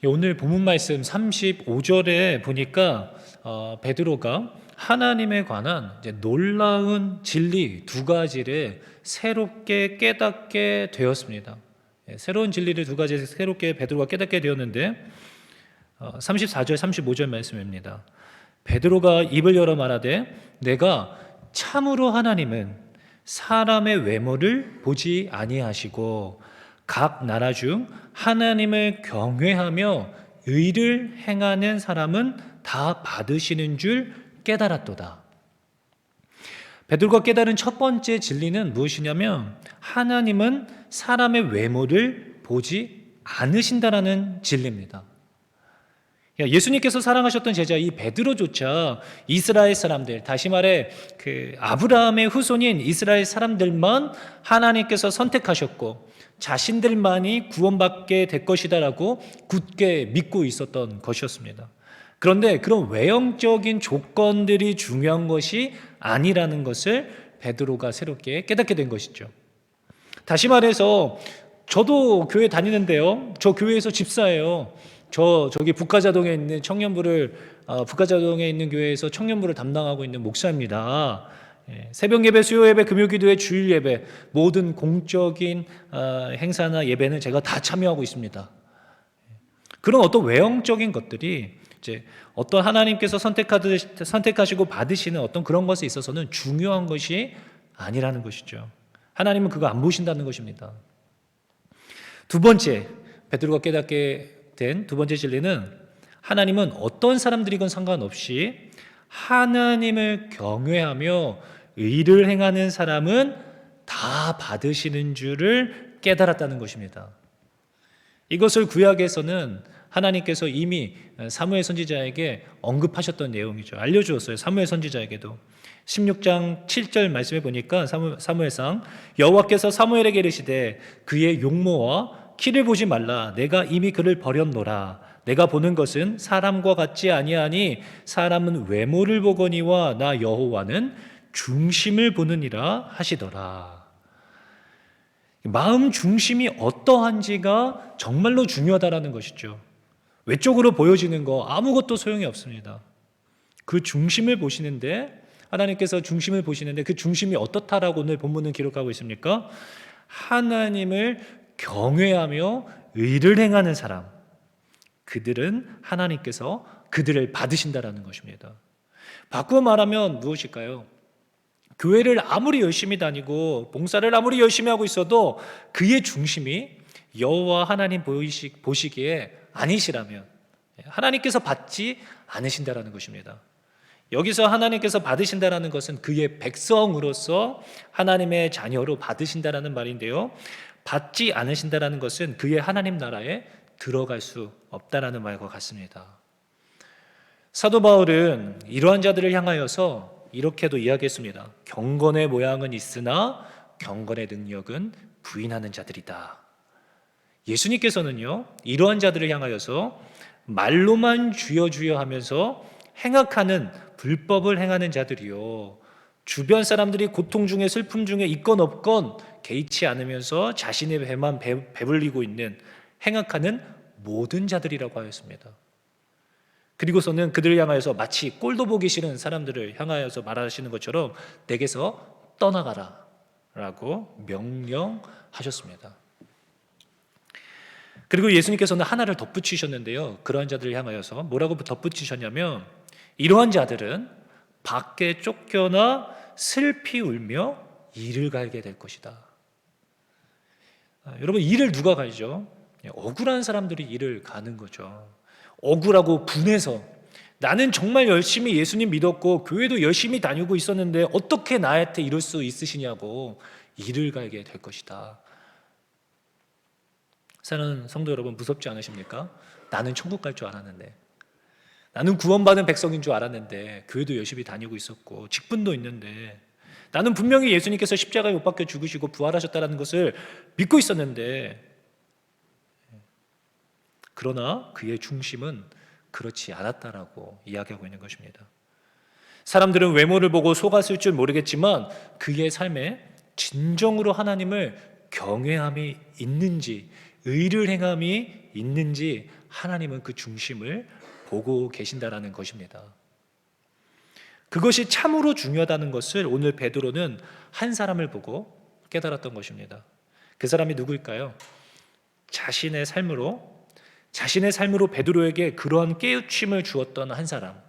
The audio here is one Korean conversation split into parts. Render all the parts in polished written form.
오늘 본문 말씀 35절에 보니까 베드로가 하나님에 관한 이제 놀라운 진리 두 가지를 새롭게 깨닫게 되었습니다. 새로운 진리를 두 가지 새롭게 베드로가 깨닫게 되었는데 34절 35절 말씀입니다. 베드로가 입을 열어 말하되 내가 참으로 하나님은 사람의 외모를 보지 아니하시고 각 나라 중 하나님을 경외하며 의를 행하는 사람은 다 받으시는 줄 깨달았도다. 베드로가 깨달은 첫 번째 진리는 무엇이냐면 하나님은 사람의 외모를 보지 않으신다라는 진리입니다. 예수님께서 사랑하셨던 제자 이 베드로조차 이스라엘 사람들, 다시 말해 그 아브라함의 후손인 이스라엘 사람들만 하나님께서 선택하셨고 자신들만이 구원받게 될 것이다라고 굳게 믿고 있었던 것이었습니다. 그런데 그런 외형적인 조건들이 중요한 것이 아니라는 것을 베드로가 새롭게 깨닫게 된 것이죠. 다시 말해서 저도 교회 다니는데요. 저 교회에서 집사예요. 저기 북가자동에 있는 북가자동에 있는 교회에서 청년부를 담당하고 있는 목사입니다. 새벽 예배, 수요 예배, 금요 기도회, 주일 예배 모든 공적인 행사나 예배는 제가 다 참여하고 있습니다. 그런 어떤 외형적인 것들이 이제 어떤 하나님께서 선택하시고 받으시는 어떤 그런 것에 있어서는 중요한 것이 아니라는 것이죠. 하나님은 그거 안 보신다는 것입니다. 두 번째, 베드로가 깨닫게 된 두 번째 진리는 하나님은 어떤 사람들이건 상관없이 하나님을 경외하며 의를 행하는 사람은 다 받으시는 줄을 깨달았다는 것입니다. 이것을 구약에서는 하나님께서 이미 사무엘 선지자에게 언급하셨던 내용이죠. 알려주었어요. 사무엘 선지자에게도 16장 7절 말씀에 보니까 사무엘상 여호와께서 사무엘에게 이르시되 그의 용모와 키를 보지 말라. 내가 이미 그를 버렸노라. 내가 보는 것은 사람과 같지 아니하니 사람은 외모를 보거니와 나 여호와는 중심을 보느니라 하시더라. 마음 중심이 어떠한지가 정말로 중요하다라는 것이죠. 외적으로 보여지는 거 아무것도 소용이 없습니다. 그 중심을 보시는데 하나님께서 중심을 보시는데 그 중심이 어떻다라고 오늘 본문은 기록하고 있습니까? 하나님을 경외하며 의를 행하는 사람, 그들은 하나님께서 그들을 받으신다라는 것입니다. 바꾸어 말하면 무엇일까요? 교회를 아무리 열심히 다니고 봉사를 아무리 열심히 하고 있어도 그의 중심이 여호와 하나님 보시기에 아니시라면 하나님께서 받지 않으신다라는 것입니다. 여기서 하나님께서 받으신다라는 것은 그의 백성으로서 하나님의 자녀로 받으신다라는 말인데요. 받지 않으신다라는 것은 그의 하나님 나라에 들어갈 수 없다라는 말과 같습니다. 사도 바울은 이러한 자들을 향하여서 이렇게도 이야기했습니다. 경건의 모양은 있으나 경건의 능력은 부인하는 자들이다. 예수님께서는요, 이러한 자들을 향하여서 말로만 주여 주여 하면서 행악하는 불법을 행하는 자들이요, 주변 사람들이 고통 중에 슬픔 중에 있건 없건 개의치 않으면서 자신의 배만 배불리고 있는 행악하는 모든 자들이라고 하였습니다. 그리고서는 그들을 향하여서 마치 꼴도 보기 싫은 사람들을 향하여서 말하시는 것처럼 내게서 떠나가라 라고 명령하셨습니다. 그리고 예수님께서는 하나를 덧붙이셨는데요, 그러한 자들을 향하여서 뭐라고 덧붙이셨냐면 이러한 자들은 밖에 쫓겨나 슬피 울며 이를 갈게 될 것이다. 여러분, 이를 누가 갈죠? 억울한 사람들이 이를 가는 거죠. 억울하고 분해서 나는 정말 열심히 예수님 믿었고 교회도 열심히 다니고 있었는데 어떻게 나한테 이럴 수 있으시냐고 이를 갈게 될 것이다. 사랑하는 성도 여러분, 무섭지 않으십니까? 나는 천국 갈 줄 알았는데, 나는 구원받은 백성인 줄 알았는데 교회도 열심히 다니고 있었고 직분도 있는데, 나는 분명히 예수님께서 십자가에 못 박혀 죽으시고 부활하셨다는 것을 믿고 있었는데, 그러나 그의 중심은 그렇지 않았다라고 이야기하고 있는 것입니다. 사람들은 외모를 보고 속았을 줄 모르겠지만 그의 삶에 진정으로 하나님을 경외함이 있는지, 의를 행함이 있는지 하나님은 그 중심을 보고 계신다라는 것입니다. 그것이 참으로 중요하다는 것을 오늘 베드로는 한 사람을 보고 깨달았던 것입니다. 그 사람이 누구일까요? 자신의 삶으로 베드로에게 그러한 깨우침을 주었던 한 사람,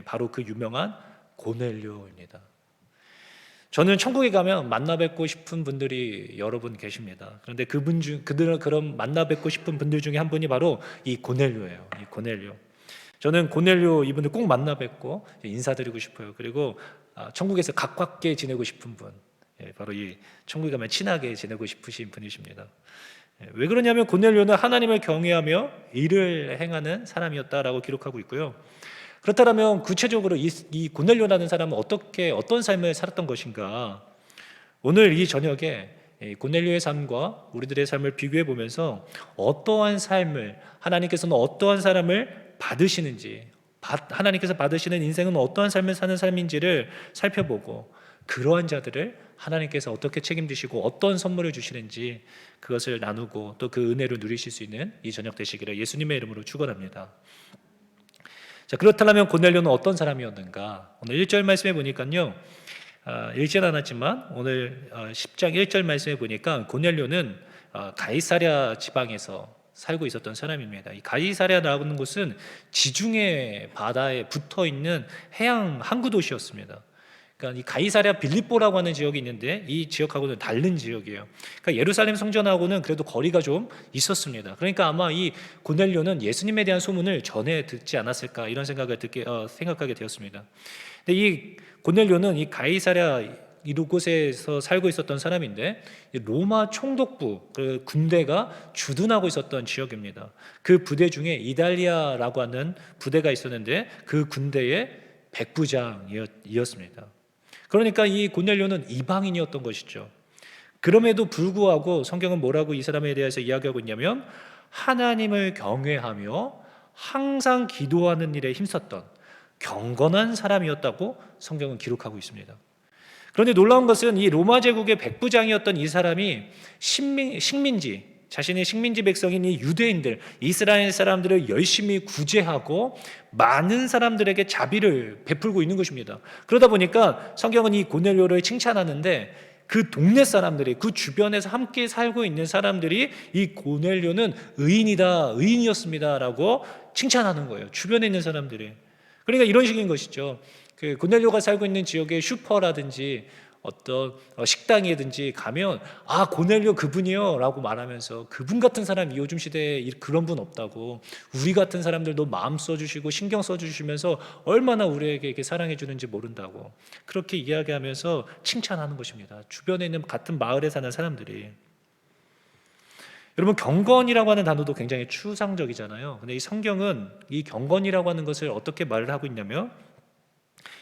바로 그 유명한 고넬료입니다. 저는 천국에 가면 만나 뵙고 싶은 분들이 여러 분 계십니다. 그런데 그들은 그런 만나 뵙고 싶은 분들 중에 한 분이 바로 이 고넬료예요. 이 고넬료. 저는 고넬료 이분을 꼭 만나 뵙고 인사드리고 싶어요. 그리고 천국에서 가깝게 지내고 싶은 분, 바로 이 천국에 가면 친하게 지내고 싶으신 분이십니다. 왜 그러냐면 고넬료는 하나님을 경외하며 일을 행하는 사람이었다라고 기록하고 있고요. 그렇다면 구체적으로 이 고넬료라는 사람은 어떤 삶을 살았던 것인가? 오늘 이 저녁에 고넬료의 삶과 우리들의 삶을 비교해 보면서 어떠한 삶을, 하나님께서는 어떠한 사람을 받으시는지, 하나님께서 받으시는 인생은 어떠한 삶을 사는 삶인지를 살펴보고 그러한 자들을 하나님께서 어떻게 책임지시고 어떤 선물을 주시는지 그것을 나누고 또 그 은혜를 누리실 수 있는 이 저녁 되시기를 예수님의 이름으로 축원합니다. 자, 그렇다면 고넬료는 어떤 사람이었는가? 오늘 1절 말씀에 보니까요, 읽진 않았지만 오늘 10장 1절 말씀에 보니까 고넬료는 가이사랴 지방에서 살고 있었던 사람입니다. 이 가이사랴라는 곳은 지중해 바다에 붙어 있는 해양 항구 도시였습니다. 그러니까 이 가이사랴 빌립보라고 하는 지역이 있는데 이 지역하고는 다른 지역이에요. 그러니까 예루살렘 성전하고는 그래도 거리가 좀 있었습니다. 그러니까 아마 이 고넬료는 예수님에 대한 소문을 전해 듣지 않았을까 이런 생각하게 되었습니다. 근데 이 고넬료는 이 가이사랴 이곳에서 살고 있었던 사람인데 로마 총독부 그 군대가 주둔하고 있었던 지역입니다. 그 부대 중에 이달리아라고 하는 부대가 있었는데 그 군대의 백부장이었습니다. 그러니까 이 고넬료는 이방인이었던 것이죠. 그럼에도 불구하고 성경은 뭐라고 이 사람에 대해서 이야기하고 있냐면 하나님을 경외하며 항상 기도하는 일에 힘썼던 경건한 사람이었다고 성경은 기록하고 있습니다. 그런데 놀라운 것은 이 로마 제국의 백부장이었던 이 사람이 자신의 식민지 백성인 이 유대인들, 이스라엘 사람들을 열심히 구제하고 많은 사람들에게 자비를 베풀고 있는 것입니다. 그러다 보니까 성경은 이 고넬료를 칭찬하는데 그 동네 사람들이, 그 주변에서 함께 살고 있는 사람들이 이 고넬료는 의인이었습니다 라고 칭찬하는 거예요. 주변에 있는 사람들이. 그러니까 이런 식인 것이죠. 그 고넬료가 살고 있는 지역의 슈퍼라든지 어떤 식당이든지 가면 고넬료 그분이요 라고 말하면서 그분 같은 사람이 요즘 시대에 그런 분 없다고, 우리 같은 사람들도 마음 써주시고 신경 써주시면서 얼마나 우리에게 이렇게 사랑해 주는지 모른다고 그렇게 이야기하면서 칭찬하는 것입니다. 주변에 있는 같은 마을에 사는 사람들이. 여러분, 경건이라고 하는 단어도 굉장히 추상적이잖아요. 근데 이 성경은 이 경건이라고 하는 것을 어떻게 말을 하고 있냐면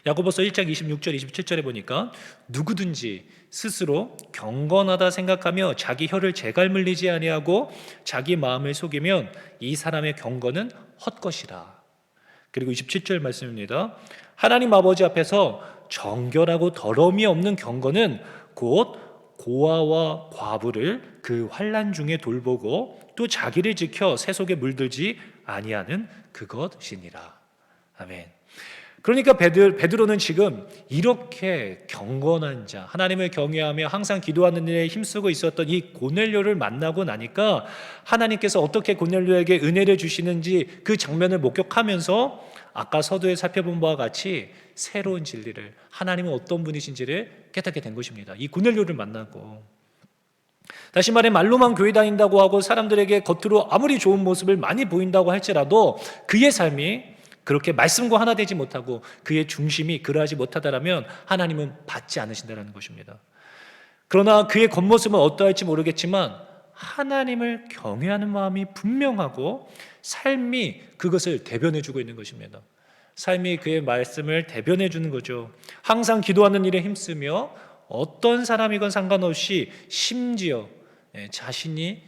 야고보서 1장 26절 27절에 보니까 누구든지 스스로 경건하다 생각하며 자기 혀를 재갈물리지 아니하고 자기 마음을 속이면 이 사람의 경건은 헛것이라. 그리고 27절 말씀입니다. 하나님 아버지 앞에서 정결하고 더러움이 없는 경건은 곧 고아와 과부를 그 환난 중에 돌보고 또 자기를 지켜 새 속에 물들지 아니하는 그것이니라. 아멘. 그러니까 베드로는 지금 이렇게 경건한 자, 하나님을 경외하며 항상 기도하는 일에 힘쓰고 있었던 이 고넬료를 만나고 나니까 하나님께서 어떻게 고넬료에게 은혜를 주시는지 그 장면을 목격하면서 아까 서두에 살펴본 바와 같이 새로운 진리를, 하나님은 어떤 분이신지를 깨닫게 된 것입니다. 이 고넬료를 만나고, 다시 말해 말로만 교회 다닌다고 하고 사람들에게 겉으로 아무리 좋은 모습을 많이 보인다고 할지라도 그의 삶이 그렇게 말씀과 하나 되지 못하고 그의 중심이 그러하지 못하다라면 하나님은 받지 않으신다는 것입니다. 그러나 그의 겉모습은 어떠할지 모르겠지만 하나님을 경외하는 마음이 분명하고 삶이 그것을 대변해주고 있는 것입니다. 삶이 그의 말씀을 대변해주는 거죠. 항상 기도하는 일에 힘쓰며 어떤 사람이건 상관없이 심지어 자신이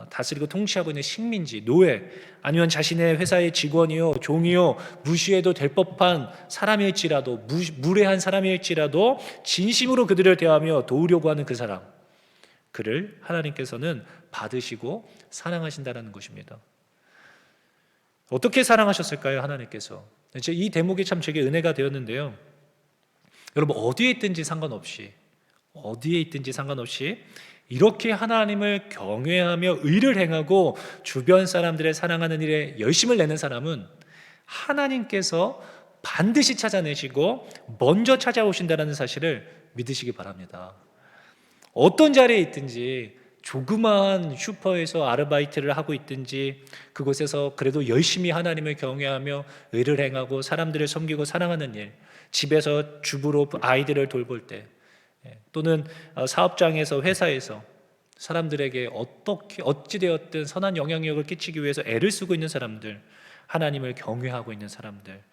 다스리고 통치하고 있는 식민지, 노예, 아니면 자신의 회사의 직원이요, 종이요, 무시해도 될 법한 사람일지라도, 무례한 사람일지라도 진심으로 그들을 대하며 도우려고 하는 그 사람, 그를 하나님께서는 받으시고 사랑하신다는 것입니다. 어떻게 사랑하셨을까요? 하나님께서. 이 대목이 참 제게 은혜가 되었는데요. 여러분 어디에 있든지 상관없이 이렇게 하나님을 경외하며 의를 행하고 주변 사람들의 사랑하는 일에 열심을 내는 사람은 하나님께서 반드시 찾아내시고 먼저 찾아오신다는 사실을 믿으시기 바랍니다. 어떤 자리에 있든지, 조그마한 슈퍼에서 아르바이트를 하고 있든지, 그곳에서 그래도 열심히 하나님을 경외하며 의를 행하고 사람들을 섬기고 사랑하는 일, 집에서 주부로 아이들을 돌볼 때, 또는 사업장에서, 회사에서 사람들에게 어찌되었든 선한 영향력을 끼치기 위해서 애를 쓰고 있는 사람들, 하나님을 경외하고 있는 사람들,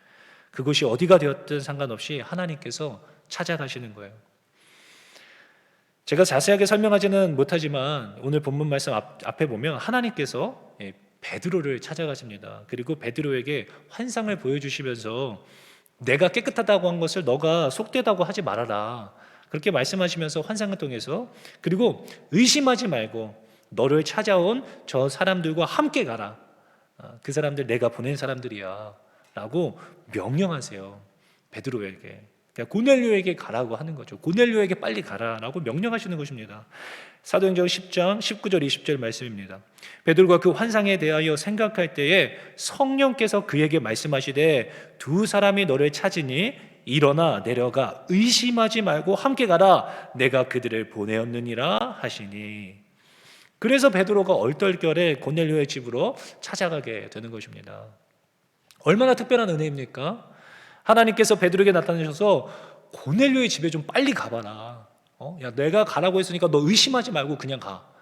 그것이 어디가 되었든 상관없이 하나님께서 찾아가시는 거예요. 제가 자세하게 설명하지는 못하지만 오늘 본문 말씀 앞에 보면 하나님께서 베드로를 찾아가십니다. 그리고 베드로에게 환상을 보여주시면서 내가 깨끗하다고 한 것을 너가 속되다고 하지 말아라, 그렇게 말씀하시면서 환상을 통해서, 그리고 의심하지 말고 너를 찾아온 저 사람들과 함께 가라, 그 사람들 내가 보낸 사람들이야 라고 명령하세요. 베드로에게, 고넬료에게 가라고 하는 거죠. 고넬료에게 빨리 가라라고 명령하시는 것입니다. 사도행전 10장 19절 20절 말씀입니다. 베드로가 그 환상에 대하여 생각할 때에 성령께서 그에게 말씀하시되 두 사람이 너를 찾으니 일어나 내려가 의심하지 말고 함께 가라, 내가 그들을 보내었느니라 하시니. 그래서 베드로가 얼떨결에 고넬료의 집으로 찾아가게 되는 것입니다. 얼마나 특별한 은혜입니까? 하나님께서 베드로에게 나타나셔서 고넬료의 집에 좀 빨리 가봐라. 야, 내가 가라고 했으니까 너 의심하지 말고 그냥 가.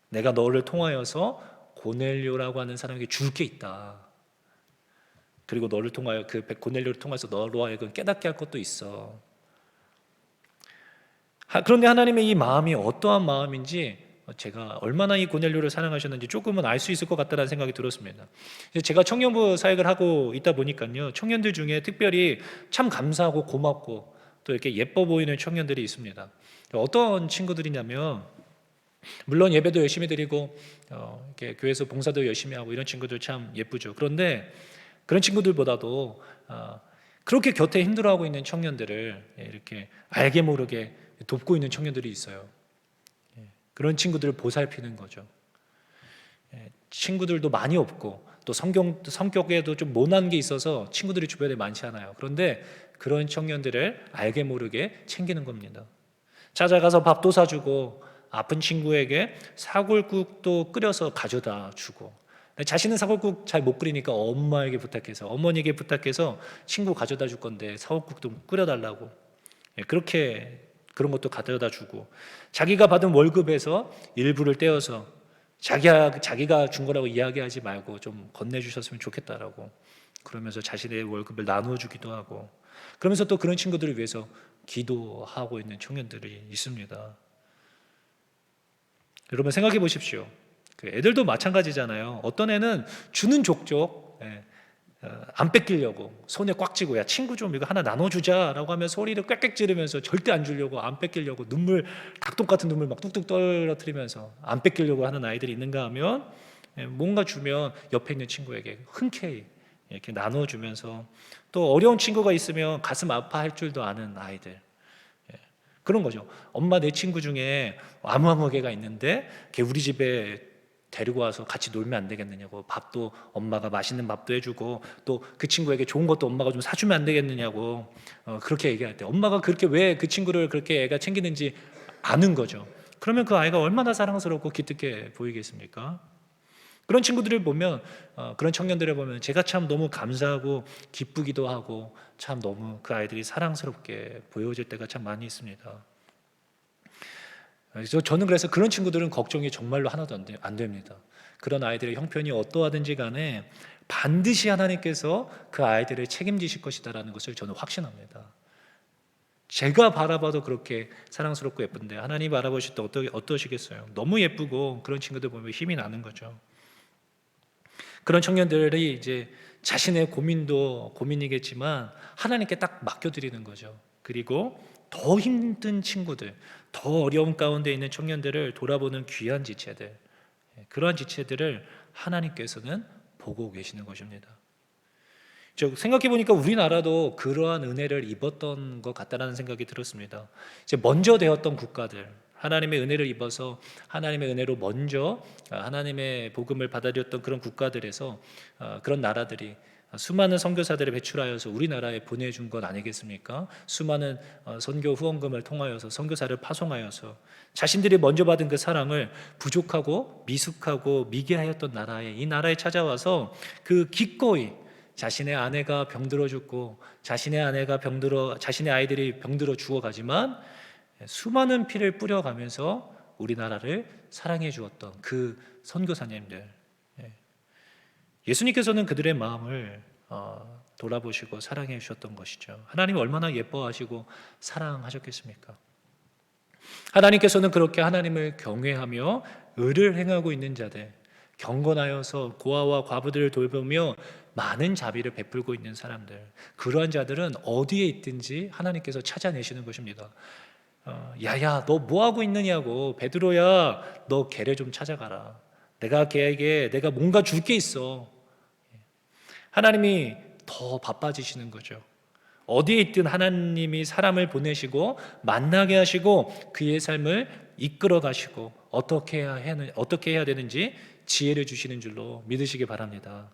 내가 너를 통하여서 고넬료라고 하는 사람에게 줄 게 있다. 그리고 너를 통하여, 그 고넬료를 통해서 너로 하여금 깨닫게 할 것도 있어. 그런데 하나님의 이 마음이 어떠한 마음인지 제가 얼마나 이 고넬료를 사랑하셨는지 조금은 알 수 있을 것 같다는 생각이 들었습니다. 제가 청년부 사역을 하고 있다 보니까요, 청년들 중에 특별히 참 감사하고 고맙고 또 이렇게 예뻐 보이는 청년들이 있습니다. 어떤 친구들이냐면, 물론 예배도 열심히 드리고 이렇게 교회에서 봉사도 열심히 하고 이런 친구들 참 예쁘죠. 그런데 그런 친구들보다도 그렇게 곁에 힘들어하고 있는 청년들을 이렇게 알게 모르게 돕고 있는 청년들이 있어요. 그런 친구들을 보살피는 거죠. 친구들도 많이 없고 또 성격에도 좀 모난 게 있어서 친구들이 주변에 많지 않아요. 그런데 그런 청년들을 알게 모르게 챙기는 겁니다. 찾아가서 밥도 사주고 아픈 친구에게 사골국도 끓여서 가져다 주고, 자신은 사골국 잘 못 끓이니까 어머니에게 부탁해서 친구 가져다 줄 건데 사골국도 끓여달라고, 그렇게 그런 것도 가져다 주고, 자기가 받은 월급에서 일부를 떼어서 자기가 준 거라고 이야기하지 말고 좀 건네주셨으면 좋겠다라고 그러면서 자신의 월급을 나누어 주기도 하고, 그러면서 또 그런 친구들을 위해서 기도하고 있는 청년들이 있습니다. 여러분 생각해 보십시오. 그 애들도 마찬가지잖아요. 어떤 애는 주는 족족 안 뺏기려고 손에 꽉 쥐고, 야 친구 좀 이거 하나 나눠주자라고 하면 소리를 꽥꽥 지르면서 절대 안 주려고, 안 뺏기려고 닭똥 같은 눈물 막 뚝뚝 떨어뜨리면서 안 뺏기려고 하는 아이들이 있는가 하면, 뭔가 주면 옆에 있는 친구에게 흔쾌히 이렇게 나눠주면서, 또 어려운 친구가 있으면 가슴 아파할 줄도 아는 아이들, 그런 거죠. 엄마 내 친구 중에 아무개가 있는데 걔 우리 집에 데리고 와서 같이 놀면 안 되겠느냐고, 밥도 엄마가 맛있는 밥도 해주고 또 그 친구에게 좋은 것도 엄마가 좀 사주면 안 되겠느냐고, 그렇게 얘기할 때 엄마가 그렇게 왜 그 친구를 그렇게 애가 챙기는지 아는 거죠. 그러면 그 아이가 얼마나 사랑스럽고 기특해 보이겠습니까? 그런 친구들을 보면, 그런 청년들을 보면 제가 참 너무 감사하고 기쁘기도 하고 참 너무 그 아이들이 사랑스럽게 보여질 때가 참 많이 있습니다. 저는 그래서 그런 친구들은 걱정이 정말로 하나도 안 됩니다. 그런 아이들의 형편이 어떠하든지 간에 반드시 하나님께서 그 아이들을 책임지실 것이다라는 것을 저는 확신합니다. 제가 바라봐도 그렇게 사랑스럽고 예쁜데 하나님 바라보실 때 어떠시겠어요? 너무 예쁘고 그런 친구들 보면 힘이 나는 거죠. 그런 청년들이 이제 자신의 고민도 고민이겠지만 하나님께 딱 맡겨드리는 거죠. 그리고 더 힘든 친구들, 더 어려움 가운데 있는 청년들을 돌아보는 귀한 지체들, 그러한 지체들을 하나님께서는 보고 계시는 것입니다. 생각해 보니까 우리나라도 그러한 은혜를 입었던 것 같다라는 생각이 들었습니다. 이제 먼저 되었던 국가들, 하나님의 은혜를 입어서 하나님의 은혜로 먼저 하나님의 복음을 받아들였던 그런 국가들에서 그런 나라들이 수많은 선교사들을 배출하여서 우리나라에 보내준 것 아니겠습니까? 수많은 선교 후원금을 통하여서 선교사를 파송하여서 자신들이 먼저 받은 그 사랑을 부족하고 미숙하고 미개하였던 이 나라에 찾아와서 그 기꺼이 자신의 아내가 병들어 죽고 자신의 아이들이 병들어 죽어가지만 수많은 피를 뿌려가면서 우리나라를 사랑해 주었던 그 선교사님들, 예수님께서는 그들의 마음을 돌아보시고 사랑해 주셨던 것이죠. 하나님이 얼마나 예뻐하시고 사랑하셨겠습니까? 하나님께서는 그렇게 하나님을 경외하며 의를 행하고 있는 자들, 경건하여서 고아와 과부들을 돌보며 많은 자비를 베풀고 있는 사람들, 그러한 자들은 어디에 있든지 하나님께서 찾아내시는 것입니다. 야야, 너 뭐하고 있느냐고. 베드로야, 너 걔를 좀 찾아가라. 내가 뭔가 줄 게 있어. 하나님이 더 바빠지시는 거죠. 어디에 있든 하나님이 사람을 만나게 하시고 그의 삶을 이끌어 가시고 어떻게 해야 되는지 지혜를 주시는 줄로 믿으시기 바랍니다.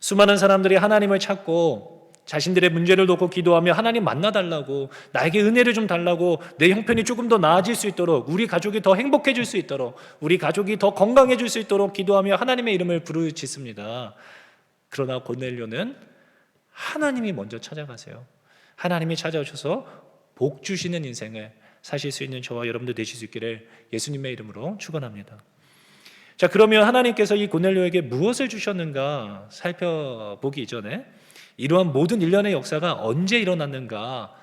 수많은 사람들이 하나님을 찾고 자신들의 문제를 놓고 기도하며 하나님 만나달라고, 나에게 은혜를 좀 달라고, 내 형편이 조금 더 나아질 수 있도록, 우리 가족이 더 행복해질 수 있도록, 우리 가족이 더 건강해질 수 있도록 기도하며 하나님의 이름을 부르짖습니다. 그러나 고넬료는 하나님이 먼저 찾아가세요. 하나님이 찾아오셔서 복 주시는 인생을 사실 수 있는 저와 여러분들 되실 수 있기를 예수님의 이름으로 축원합니다. 자, 그러면 하나님께서 이 고넬료에게 무엇을 주셨는가 살펴보기 이전에 이러한 모든 일련의 역사가 언제 일어났는가,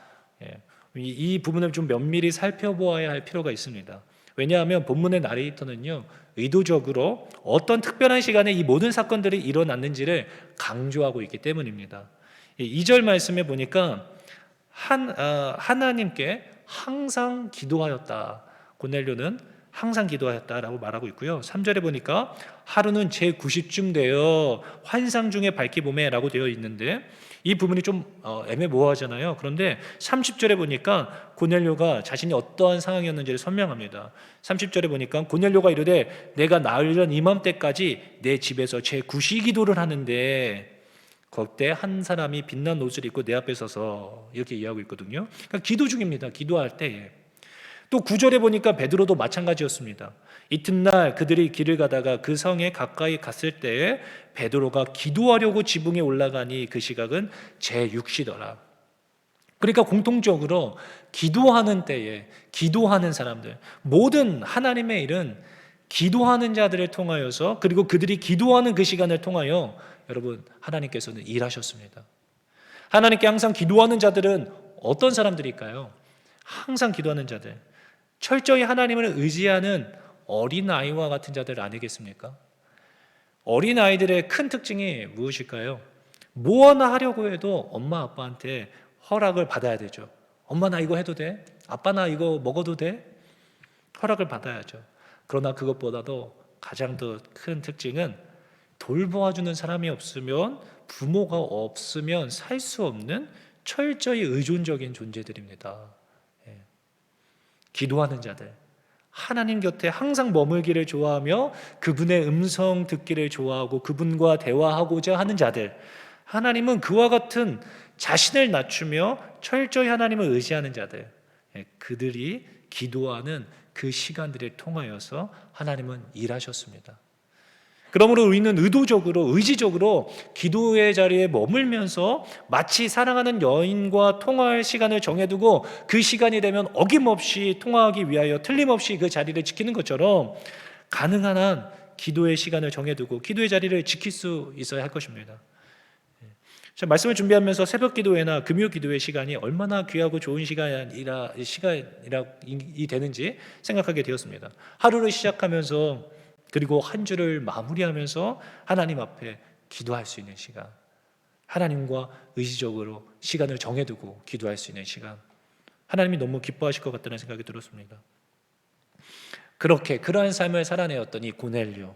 이 부분을 좀 면밀히 살펴보아야 할 필요가 있습니다. 왜냐하면 본문의 나레이터는요, 의도적으로 어떤 특별한 시간에 이 모든 사건들이 일어났는지를 강조하고 있기 때문입니다. 2절 말씀에 보니까 하나님께 항상 기도하였다. 고넬료는 항상 기도하였다라고 말하고 있고요. 3절에 보니까 하루는 제90쯤 되어 환상 중에 밝히 보매라고 되어 있는데 이 부분이 좀 애매모호하잖아요. 그런데 30절에 보니까 고넬료가 자신이 어떠한 상황이었는지를 설명합니다. 30절에 보니까 고넬료가 이르되 내가 나흘전 이맘때까지 내 집에서 제9시 기도를 하는데 그때 한 사람이 빛난 옷을 입고 내 앞에 서서 이렇게 이해하고 있거든요. 그러니까 기도 중입니다. 기도할 때에. 또 9절에 보니까 베드로도 마찬가지였습니다. 이튿날 그들이 길을 가다가 그 성에 가까이 갔을 때에 베드로가 기도하려고 지붕에 올라가니 그 시각은 제6시더라. 그러니까 공통적으로 기도하는 때에 기도하는 사람들, 모든 하나님의 일은 기도하는 자들을 통하여서, 그리고 그들이 기도하는 그 시간을 통하여 여러분 하나님께서는 일하셨습니다. 하나님께 항상 기도하는 자들은 어떤 사람들일까요? 항상 기도하는 자들, 철저히 하나님을 의지하는 어린아이와 같은 자들 아니겠습니까? 어린아이들의 큰 특징이 무엇일까요? 뭐 하나 하려고 해도 엄마 아빠한테 허락을 받아야 되죠. 엄마 나 이거 해도 돼? 아빠 나 이거 먹어도 돼? 허락을 받아야죠. 그러나 그것보다도 가장 더 큰 특징은 돌보아주는 사람이 없으면, 부모가 없으면 살 수 없는 철저히 의존적인 존재들입니다. 기도하는 자들, 하나님 곁에 항상 머물기를 좋아하며 그분의 음성 듣기를 좋아하고 그분과 대화하고자 하는 자들, 하나님은 그와 같은 자신을 낮추며 철저히 하나님을 의지하는 자들, 그들이 기도하는 그 시간들을 통하여서 하나님은 일하셨습니다. 그러므로 우리는 의지적으로 기도의 자리에 머물면서 마치 사랑하는 여인과 통화할 시간을 정해두고 그 시간이 되면 어김없이 통화하기 위하여 틀림없이 그 자리를 지키는 것처럼 가능한 한 기도의 시간을 정해두고 기도의 자리를 지킬 수 있어야 할 것입니다. 자, 말씀을 준비하면서 새벽 기도회나 금요 기도회 시간이 얼마나 귀하고 좋은 시간이 되는지 생각하게 되었습니다. 하루를 시작하면서 그리고 한 주를 마무리하면서 하나님 앞에 기도할 수 있는 시간, 하나님과 의지적으로 시간을 정해두고 기도할 수 있는 시간, 하나님이 너무 기뻐하실 것 같다는 생각이 들었습니다. 그러한 삶을 살아내었던 이 고넬료,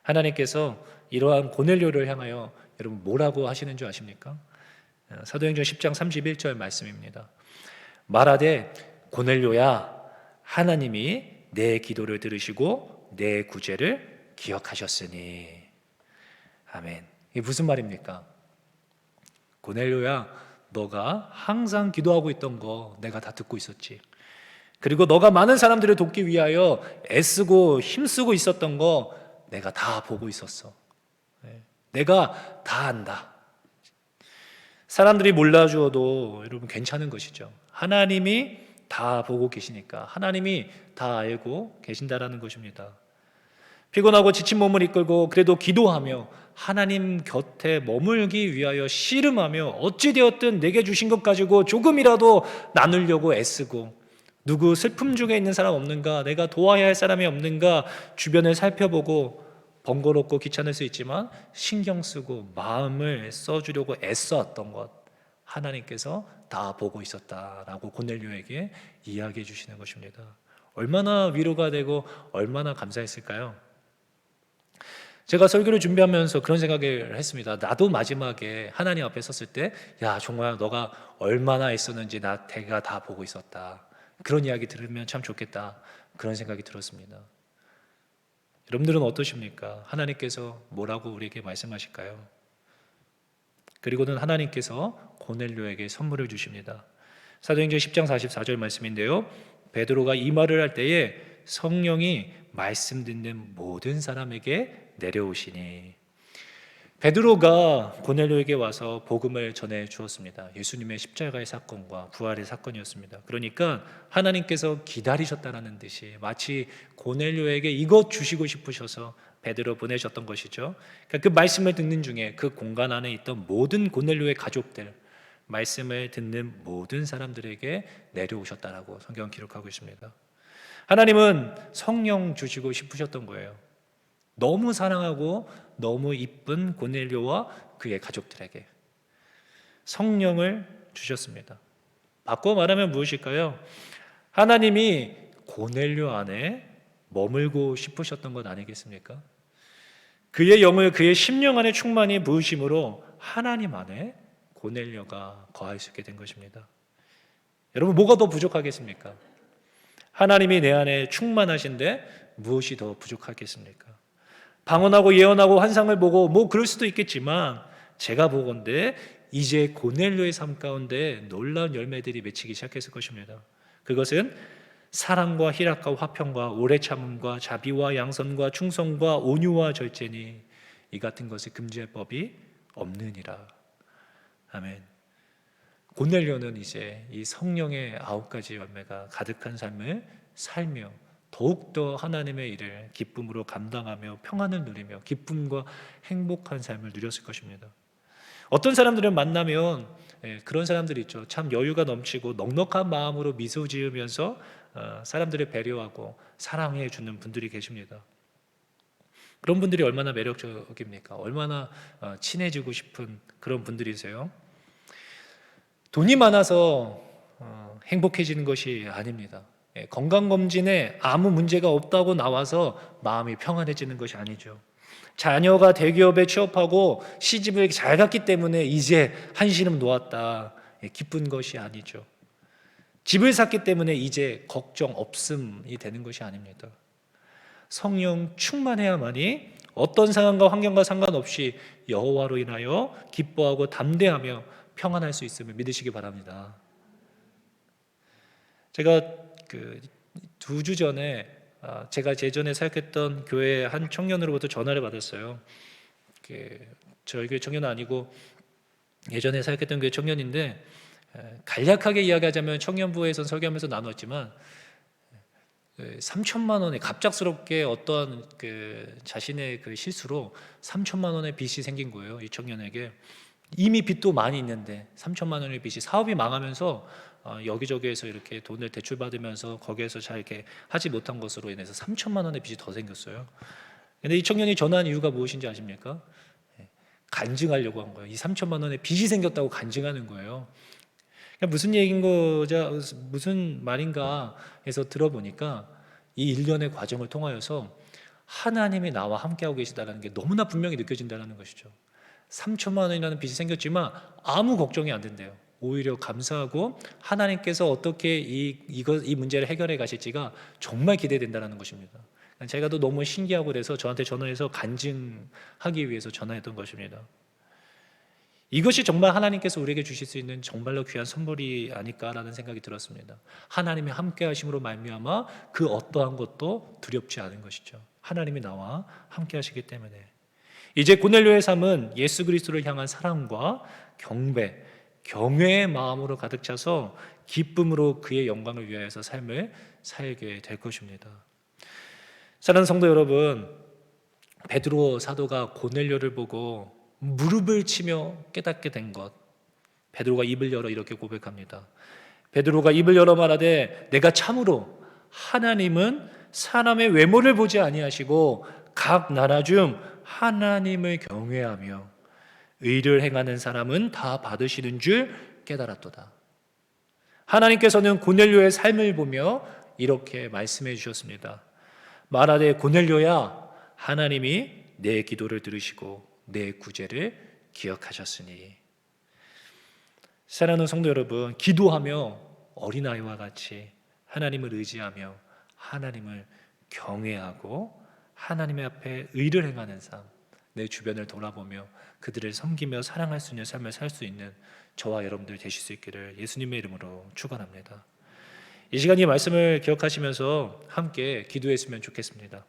하나님께서 이러한 고넬료를 향하여 여러분 뭐라고 하시는 줄 아십니까? 사도행전 10장 31절 말씀입니다. 말하되 고넬료야, 하나님이 내 기도를 들으시고 내 구제를 기억하셨으니. 아멘. 이게 무슨 말입니까? 고넬료야, 너가 항상 기도하고 있던 거 내가 다 듣고 있었지. 그리고 너가 많은 사람들을 돕기 위하여 애쓰고 힘쓰고 있었던 거 내가 다 보고 있었어. 내가 다 안다. 사람들이 몰라주어도 여러분 괜찮은 것이죠. 하나님이 다 보고 계시니까, 하나님이 다 알고 계신다라는 것입니다. 피곤하고 지친 몸을 이끌고 그래도 기도하며 하나님 곁에 머물기 위하여 씨름하며 어찌되었든 내게 주신 것 가지고 조금이라도 나누려고 애쓰고, 누구 슬픔 중에 있는 사람 없는가, 내가 도와야 할 사람이 없는가 주변을 살펴보고, 번거롭고 귀찮을 수 있지만 신경 쓰고 마음을 써주려고 애써왔던 것, 하나님께서 다 보고 있었다라고 고넬료에게 이야기해 주시는 것입니다. 얼마나 위로가 되고 얼마나 감사했을까요? 제가 설교를 준비하면서 그런 생각을 했습니다. 나도 마지막에 하나님 앞에 섰을 때, 야, 정말 너가 얼마나 애썼는지 내가 다 보고 있었다, 그런 이야기 들으면 참 좋겠다, 그런 생각이 들었습니다. 여러분들은 어떠십니까? 하나님께서 뭐라고 우리에게 말씀하실까요? 그리고는 하나님께서 고넬료에게 선물을 주십니다. 사도행전 10장 44절 말씀인데요, 베드로가 이 말을 할 때에 성령이 말씀 듣는 모든 사람에게 내려오시니. 베드로가 고넬료에게 와서 복음을 전해 주었습니다. 예수님의 십자가의 사건과 부활의 사건이었습니다. 그러니까 하나님께서 기다리셨다는 듯이 마치 고넬료에게 이것 주시고 싶으셔서 베드로 보내셨던 것이죠. 그러니까 그 말씀을 듣는 중에 그 공간 안에 있던 모든 고넬료의 가족들, 말씀을 듣는 모든 사람들에게 내려오셨다라고 성경은 기록하고 있습니다. 하나님은 성령 주시고 싶으셨던 거예요. 너무 사랑하고 너무 이쁜 고넬료와 그의 가족들에게 성령을 주셨습니다. 바꿔 말하면 무엇일까요? 하나님이 고넬료 안에 머물고 싶으셨던 것 아니겠습니까? 그의 영을, 그의 심령 안에 충만히 부으심으로 하나님 안에 고넬료가 거할 수 있게 된 것입니다. 여러분, 뭐가 더 부족하겠습니까? 하나님이 내 안에 충만하신데 무엇이 더 부족하겠습니까? 방언하고 예언하고 환상을 보고 뭐 그럴 수도 있겠지만, 제가 보건대 이제 고넬료의 삶 가운데 놀라운 열매들이 맺히기 시작했을 것입니다. 그것은 사랑과 희락과 화평과 오래 참음과 자비와 양선과 충성과 온유와 절제니 이 같은 것을 금지할 법이 없느니라. 아멘. 고넬료는 이제 이 성령의 9가지 열매가 가득한 삶을 살며 더욱더 하나님의 일을 기쁨으로 감당하며 평안을 누리며 기쁨과 행복한 삶을 누렸을 것입니다. 어떤 사람들을 만나면 그런 사람들이 있죠. 참 여유가 넘치고 넉넉한 마음으로 미소 지으면서 사람들을 배려하고 사랑해 주는 분들이 계십니다. 그런 분들이 얼마나 매력적입니까? 얼마나 친해지고 싶은 그런 분들이세요. 돈이 많아서 행복해지는 것이 아닙니다. 건강검진에 아무 문제가 없다고 나와서 마음이 평안해지는 것이 아니죠. 자녀가 대기업에 취업하고 시집을 잘 갔기 때문에 이제 한시름 놓았다, 기쁜 것이 아니죠. 집을 샀기 때문에 이제 걱정 없음이 되는 것이 아닙니다. 성령 충만해야만이 어떤 상황과 환경과 상관없이 여호와로 인하여 기뻐하고 담대하며 평안할 수 있음을 믿으시기 바랍니다. 제가 2주 전에 제가 예전에 사역했던 교회 한 청년으로부터 전화를 받았어요. 저희 교회 청년은 아니고 예전에 사역했던 교회 청년인데, 간략하게 이야기하자면 청년부에서 설교하면서 나눴지만 3천만 원에 갑작스럽게 어떤 자신의 실수로 3천만 원의 빚이 생긴 거예요. 이 청년에게. 이미 빚도 많이 있는데 3천만 원의 빚이, 사업이 망하면서 여기저기에서 이렇게 돈을 대출받으면서 거기에서 잘 이렇게 하지 못한 것으로 인해서 3천만 원의 빚이 더 생겼어요. 근데 이 청년이 전화한 이유가 무엇인지 아십니까? 간증하려고 한 거예요. 이 3천만 원의 빚이 생겼다고 간증하는 거예요. 그러니까 무슨 얘기인 거자, 무슨 말인가 해서 들어보니까 이 일련의 과정을 통하여서 하나님이 나와 함께하고 계시다는 게 너무나 분명히 느껴진다는 것이죠. 3천만 원이라는 빚이 생겼지만 아무 걱정이 안 된대요. 오히려 감사하고 하나님께서 어떻게 이 문제를 해결해 가실지가 정말 기대된다는 것입니다. 제가 또 너무 신기하고 그래서 저한테 전화해서 간증하기 위해서 전화했던 것입니다. 이것이 정말 하나님께서 우리에게 주실 수 있는 정말로 귀한 선물이 아닐까라는 생각이 들었습니다. 하나님이 함께 하심으로 말미암아 그 어떠한 것도 두렵지 않은 것이죠. 하나님이 나와 함께 하시기 때문에. 이제 고넬료의 삶은 예수 그리스도를 향한 사랑과 경배, 경외의 마음으로 가득 차서 기쁨으로 그의 영광을 위하여서 삶을 살게 될 것입니다. 사랑하는 성도 여러분, 베드로 사도가 고넬료를 보고 무릎을 치며 깨닫게 된 것, 베드로가 입을 열어 이렇게 고백합니다. 베드로가 입을 열어 말하되 내가 참으로 하나님은 사람의 외모를 보지 아니하시고 각 나라 중 하나님을 경외하며 의를 행하는 사람은 다 받으시는 줄 깨달았도다. 하나님께서는 고넬료의 삶을 보며 이렇게 말씀해 주셨습니다. 말하되 고넬료야, 하나님이 내 기도를 들으시고 내 구제를 기억하셨으니. 사랑하는 성도 여러분, 기도하며 어린아이와 같이 하나님을 의지하며 하나님을 경외하고 하나님의 앞에 의를 행하는 삶, 내 주변을 돌아보며 그들을 섬기며 사랑할 수 있는 삶을 살 수 있는 저와 여러분들 되실 수 있기를 예수님의 이름으로 축원합니다. 이 시간 이 말씀을 기억하시면서 함께 기도했으면 좋겠습니다.